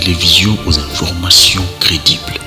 télévision aux informations crédibles.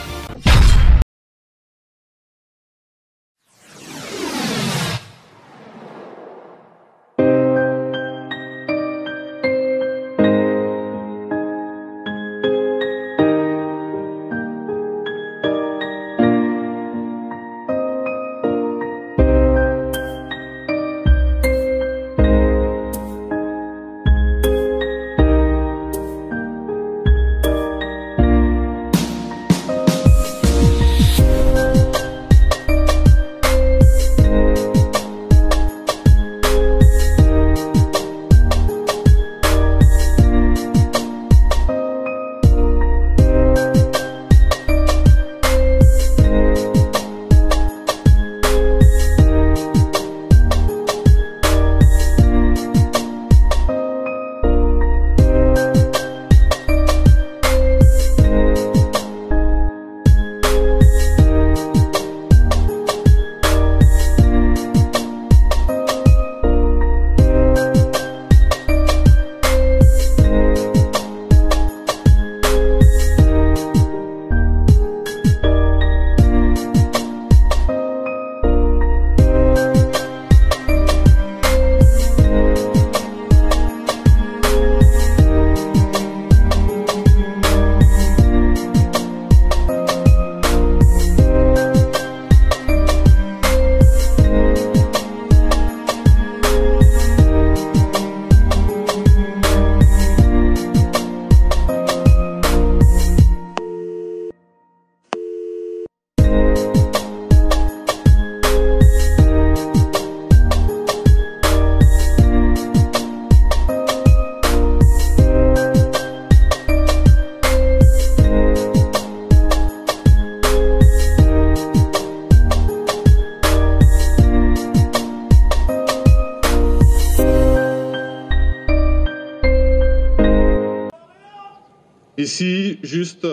Ici, juste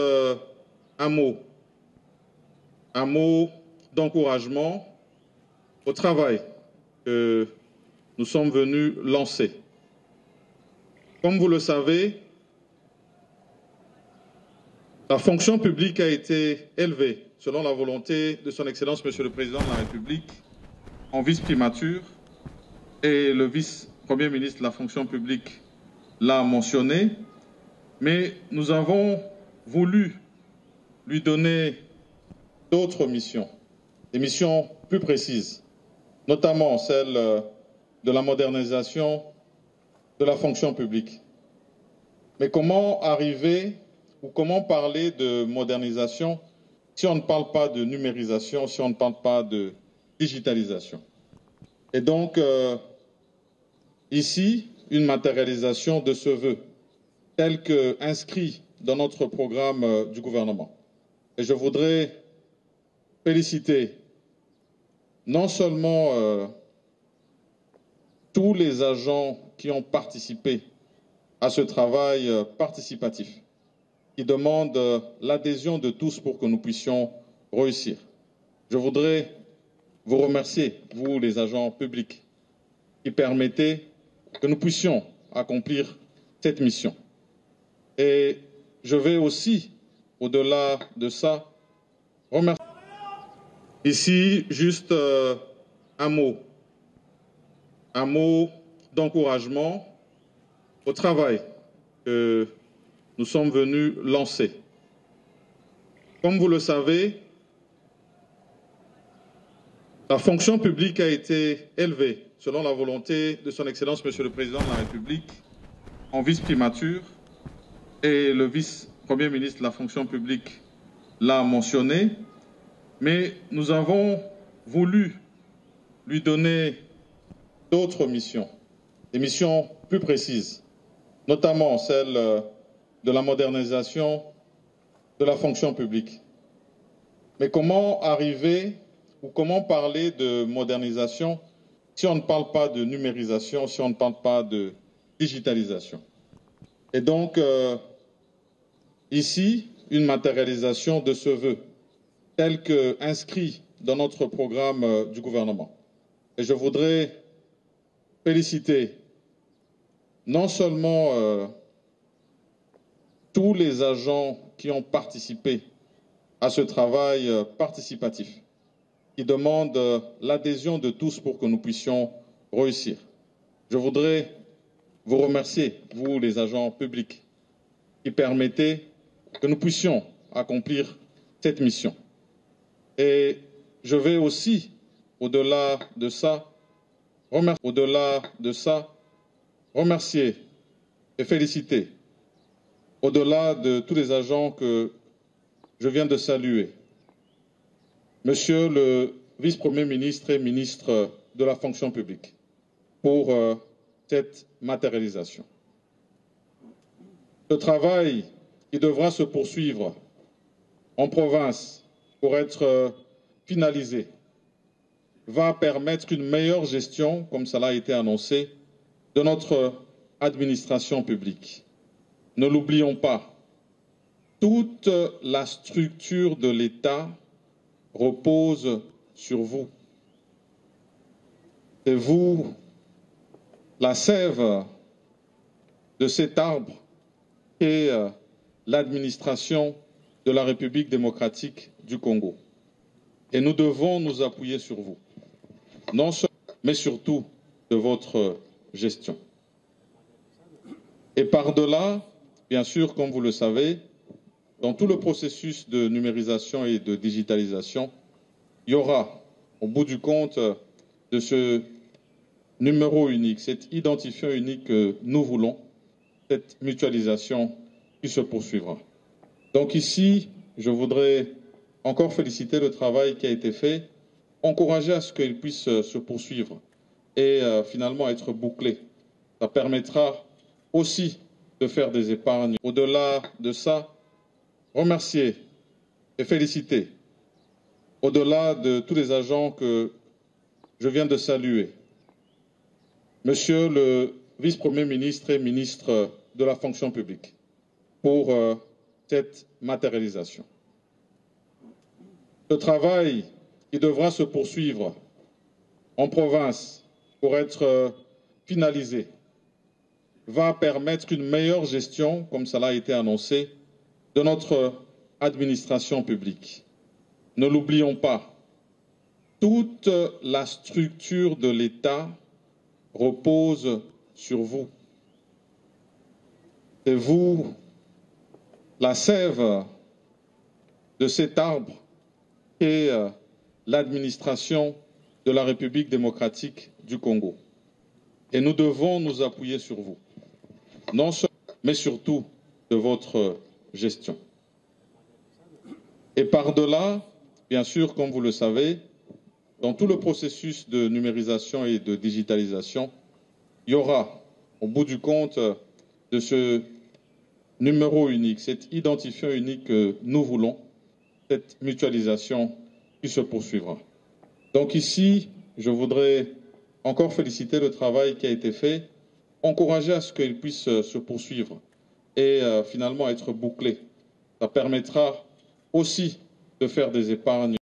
un mot d'encouragement au travail que nous sommes venus lancer. Comme vous le savez, la fonction publique a été élevée selon la volonté de son Excellence Monsieur le Président de la République en vice-primature, et le vice-premier ministre de la fonction publique l'a mentionné. Mais nous avons voulu lui donner d'autres missions, des missions plus précises, notamment celle de la modernisation de la fonction publique. Mais comment arriver ou comment parler de modernisation si on ne parle pas de numérisation, si on ne parle pas de digitalisation? Et donc, ici, une matérialisation de ce vœu, tel qu'inscrit dans notre programme du gouvernement. Et je voudrais féliciter non seulement tous les agents qui ont participé à ce travail participatif, qui demande l'adhésion de tous pour que nous puissions réussir. Je voudrais vous remercier, vous les agents publics, qui permettez que nous puissions accomplir cette mission. Et je vais aussi, au-delà de ça, remercier. Ici, juste un mot d'encouragement au travail que nous sommes venus lancer. Comme vous le savez, la fonction publique a été élevée selon la volonté de son Excellence Monsieur le Président de la République en vice-primature, et le vice-premier ministre de la fonction publique l'a mentionné. Mais nous avons voulu lui donner d'autres missions, des missions plus précises, notamment celle de la modernisation de la fonction publique. Mais comment arriver ou comment parler de modernisation si on ne parle pas de numérisation, si on ne parle pas de digitalisation? Et donc, ici, une matérialisation de ce vœu, tel qu'inscrit dans notre programme du gouvernement. Et je voudrais féliciter non seulement tous les agents qui ont participé à ce travail participatif, qui demande l'adhésion de tous pour que nous puissions réussir. Je voudrais vous remercier, vous les agents publics, qui permettez que nous puissions accomplir cette mission. Et je vais aussi, au-delà de ça, remercier et féliciter, au-delà de tous les agents que je viens de saluer, Monsieur le vice-premier ministre et ministre de la fonction publique, pour cette matérialisation. Ce travail qui devra se poursuivre en province pour être finalisé va permettre une meilleure gestion, comme cela a été annoncé, de notre administration publique. Ne l'oublions pas, toute la structure de l'État repose sur vous. C'est vous, la sève de cet arbre qu'est l'administration de la République démocratique du Congo. Et nous devons nous appuyer sur vous, non seulement, mais surtout de votre gestion. Et par-delà, bien sûr, comme vous le savez, dans tout le processus de numérisation et de digitalisation, il y aura, au bout du compte, de ce numéro unique, cet identifiant unique que nous voulons, cette mutualisation qui se poursuivra. Donc ici, je voudrais encore féliciter le travail qui a été fait, encourager à ce qu'il puisse se poursuivre et finalement être bouclé. Ça permettra aussi de faire des épargnes. Au-delà de ça, remercier et féliciter, au-delà de tous les agents que je viens de saluer, Monsieur le vice-premier ministre et ministre de la fonction publique, pour cette matérialisation. Ce travail qui devra se poursuivre en province pour être finalisé va permettre une meilleure gestion, comme cela a été annoncé, de notre administration publique. Ne l'oublions pas, toute la structure de l'État repose sur vous. C'est vous, la sève de cet arbre qu'est l'administration de la République démocratique du Congo. Et nous devons nous appuyer sur vous, non seulement, mais surtout de votre gestion. Et par-delà, bien sûr, comme vous le savez, dans tout le processus de numérisation et de digitalisation, il y aura, au bout du compte, de ce numéro unique, cet identifiant unique que nous voulons, cette mutualisation qui se poursuivra. Donc ici, je voudrais encore féliciter le travail qui a été fait, encourager à ce qu'il puisse se poursuivre et finalement être bouclé. Ça permettra aussi de faire des épargnes.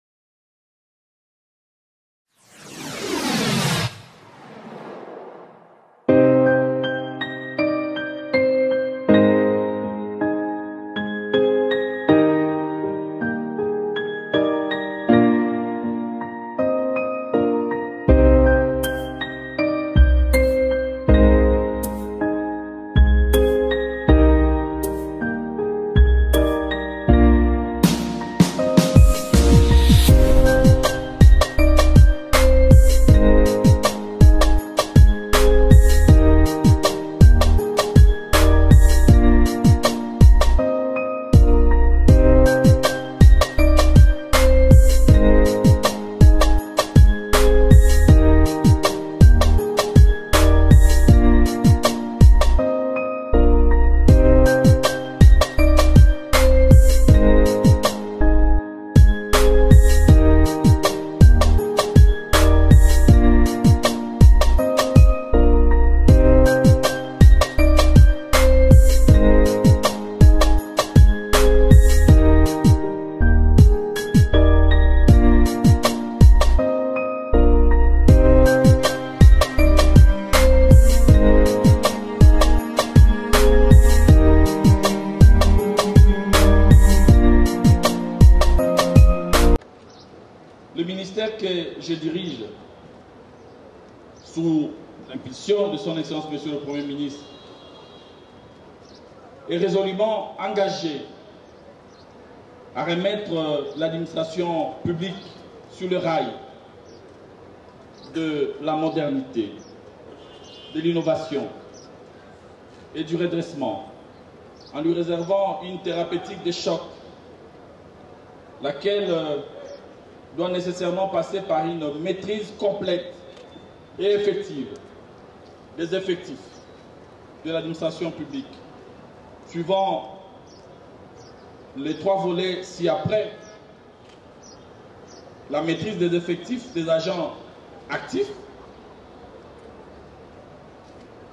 je dirige, sous l'impulsion de son Excellence Monsieur le Premier ministre, est résolument engagé à remettre l'administration publique sur le rail de la modernité, de l'innovation et du redressement, en lui réservant une thérapeutique de choc, laquelle doit nécessairement passer par une maîtrise complète et effective des effectifs de l'administration publique, suivant les 3 volets ci-après: la maîtrise des effectifs des agents actifs,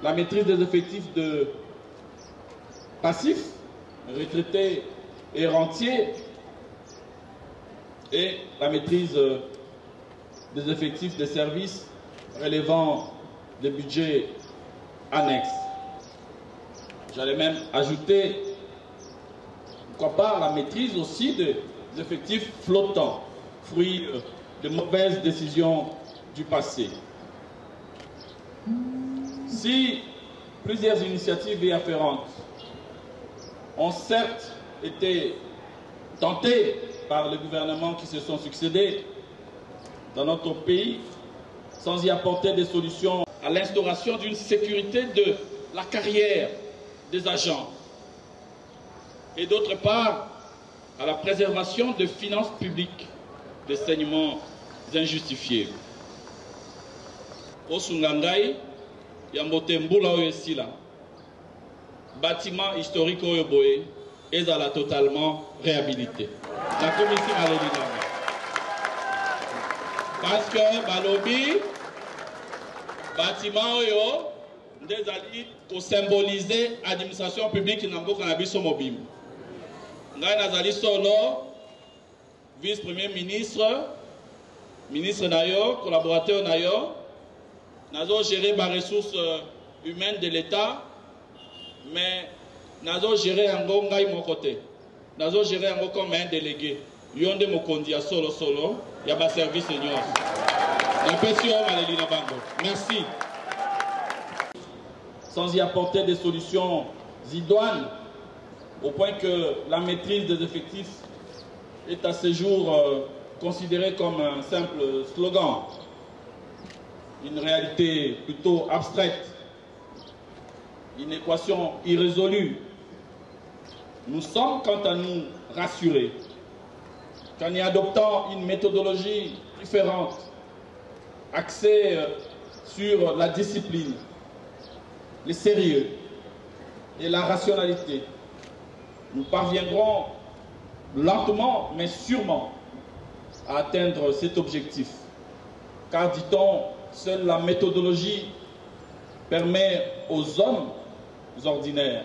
la maîtrise des effectifs de passifs, retraités et rentiers, et la maîtrise des effectifs des services relevant des budgets annexes. J'allais même ajouter, pourquoi pas, la maîtrise aussi des effectifs flottants, fruit de mauvaises décisions du passé. Si plusieurs initiatives y afférentes ont certes été tentées par les gouvernements qui se sont succédés dans notre pays, sans y apporter des solutions à l'instauration d'une sécurité de la carrière des agents, et d'autre part à la préservation de finances publiques des saignements injustifiés. Au Sungangai, Yambotembula Oyesila, bâtiment historique Oyoboé, est à la totalement réhabilité. La commission a le dit. Parce que Balobi, bâtiment Oyo, des alliés pour symboliser l'administration publique qui n'a pas cannabis au mobile. Ngai Nazali Solo, vice-premier ministre, ministre Nayo, collaborateur Nayo, Nazo gérer les ressources humaines de l'État, mais Nazo gérer un ngai mon côté. Nazo gérer un comme un délégué. Yonde Mokondi à solo, il y a un service senior. Merci. Sans y apporter des solutions idoines, au point que la maîtrise des effectifs est à ce jour considérée comme un simple slogan, une réalité plutôt abstraite, une équation irrésolue. Nous sommes quant à nous rassurés qu'en y adoptant une méthodologie différente, axée sur la discipline, le sérieux et la rationalité, nous parviendrons lentement mais sûrement à atteindre cet objectif. Car, dit-on, seule la méthodologie permet aux hommes ordinaires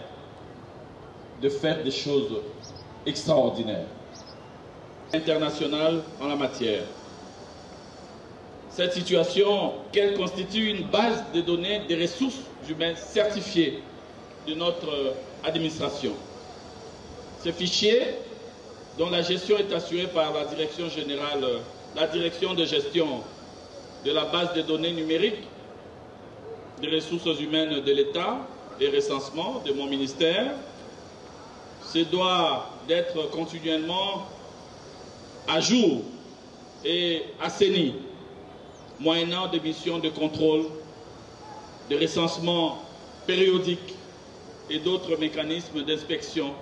de faire des choses extraordinaires. Internationale en la matière. Cette situation, qu'elle constitue une base de données des ressources humaines certifiées de notre administration. Ces fichiers, dont la gestion est assurée par la direction générale, la direction de gestion de la base de données numériques des ressources humaines de l'État et recensement de mon ministère, se doit d'être continuellement à jour et assaini, moyennant des missions de contrôle, de recensement périodique et d'autres mécanismes d'inspection